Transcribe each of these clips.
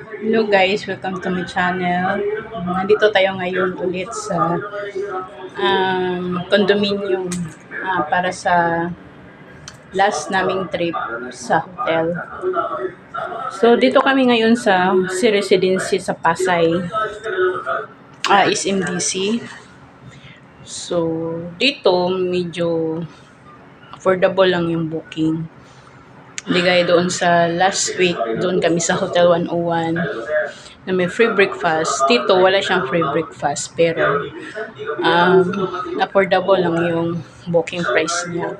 Hello guys, welcome to my channel. Nandito tayo ngayon ulit sa condominium para sa last naming trip sa hotel. So dito kami ngayon sa Residency sa Pasay, SMDC. So dito medyo affordable lang yung booking. Hindi gaya doon sa last week, doon kami sa Hotel 101 na may free breakfast. Dito, wala siyang free breakfast, pero affordable lang yung booking price niya.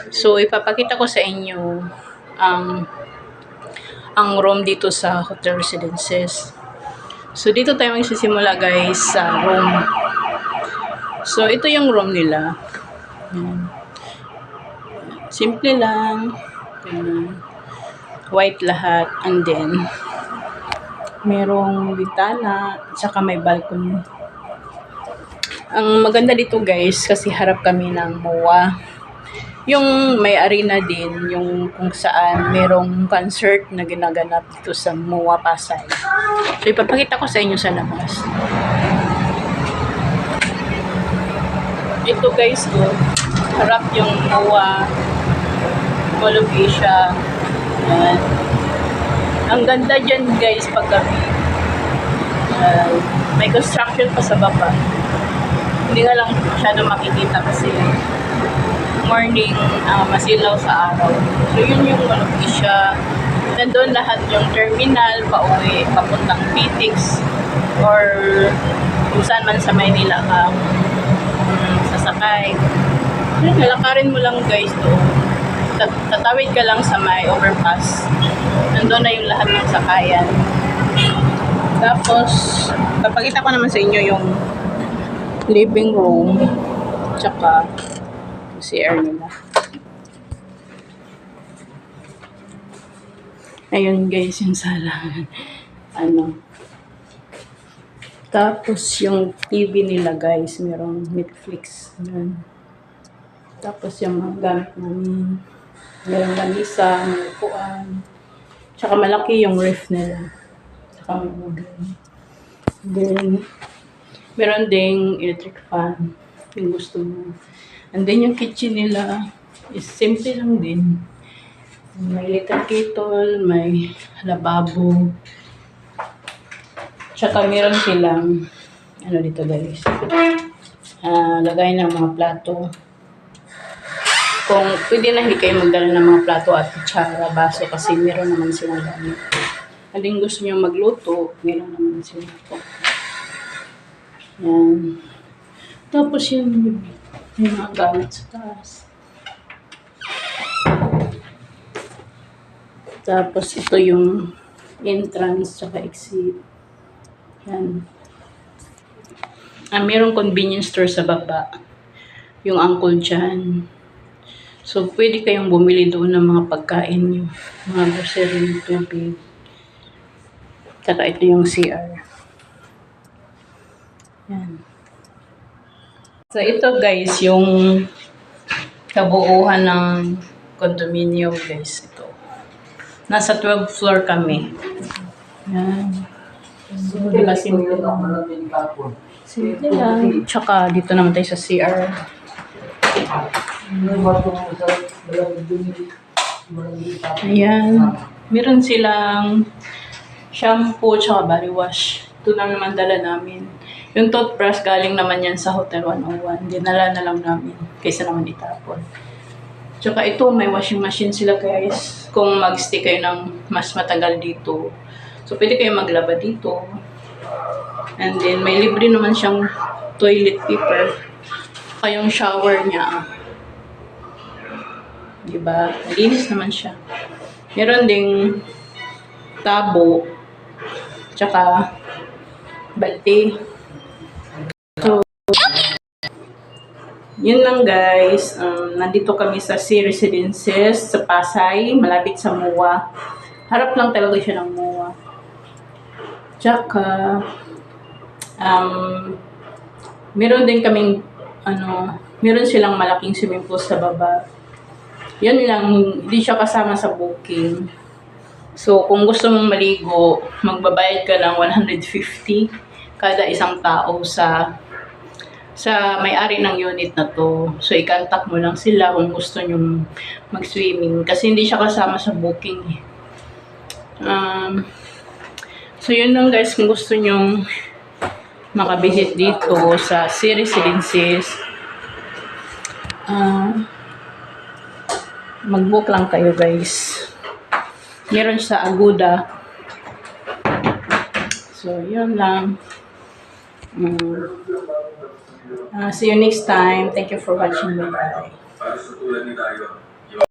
So, ipapakita ko sa inyo ang room dito sa Hotel Residences. So, dito tayo magsisimula guys sa room. So, ito yung room nila. Simple lang. White lahat, and then merong bintana at saka may balcony. Ang maganda dito guys kasi harap kami ng MOA, yung may arena din, yung kung saan merong concert na ginaganap dito sa MOA Pasay. So ipapakita ko sa inyo sa labas. Ito guys, harap yung MOA, Mall of Asia. Yan. Ang ganda dyan guys pag gabi. May construction pa sa baba. Hindi nga lang masyado makikita kasi morning masilaw sa araw. So yun yung Mall of Asia. Nandun lahat yung terminal pauwi, papuntang PTX or kung saan man sa Maynila ka sasakay. Lalakarin mo lang guys doon. Tatawid ka lang sa may overpass. Nandun na yung lahat ng sakayan. Tapos, papakita ko naman sa inyo yung living room tsaka CR nila. Ayun guys, yung sala. Tapos yung TV nila guys, merong Netflix. Yan. Tapos yung mga gamit namin. Merong lamisa, may upuan. Tsaka malaki yung ref nila. Tsaka may ugan. Then, meron ding electric fan. Yung gusto mo. And then yung kitchen nila is simple lang din. May electric kettle, may lababo. Tsaka meron silang, dito guys. Lagay ng mga plato. Kung pwede na hindi kayo magdala ng mga plato at kutsara, baso kasi meron naman silang gamit. Haling gusto nyo magluto, meron naman silang ito. Yan. Tapos yung mga gamit sa taas. Tapos ito yung entrance tsaka exit. Yan. Merong convenience store sa baba. Yung uncle dyan. So, pwede kayong bumili doon ng mga pagkain nyo. Mga grocery, tubig. Saka ito yung CR. Yan. So, ito guys, yung kabuuan ng condominium guys. Ito. Nasa 12th floor kami. Yan. So, diba simple lang. Simple lang. Tsaka dito naman tayo sa CR. Ayan. Meron silang shampoo tsaka body wash. Ito na naman dala namin. Yung toothbrush galing naman yan sa Hotel 101. Dinala na lang namin kaysa naman itapon. Tsaka ito, may washing machine sila guys. Kung mag-stay kayo ng mas matagal dito. So, pwede kayo maglaba dito. And then, may libre naman siyang toilet paper. Saka yung shower niya. Diba? Linis naman siya. Meron ding tabo. Tsaka balde. So, yun lang guys. Nandito kami sa Residences sa Pasay. Malapit sa MOA. Harap lang talaga siya ng MOA. Tsaka, meron din kaming meron silang malaking swimming pool sa baba. Yan lang, hindi siya kasama sa booking. So, kung gusto mong maligo, magbabayad ka ng 150 kada isang tao sa may-ari ng unit na to. So, i-contact mo lang sila kung gusto nyong mag-swimming. Kasi hindi siya kasama sa booking. So, yun lang guys. Kung gusto nyong makabisit dito sa Sea Residences, mag-book lang kayo guys. Meron sa Agoda. So, yun lang. See you next time. Thank you for watching. Bye-bye.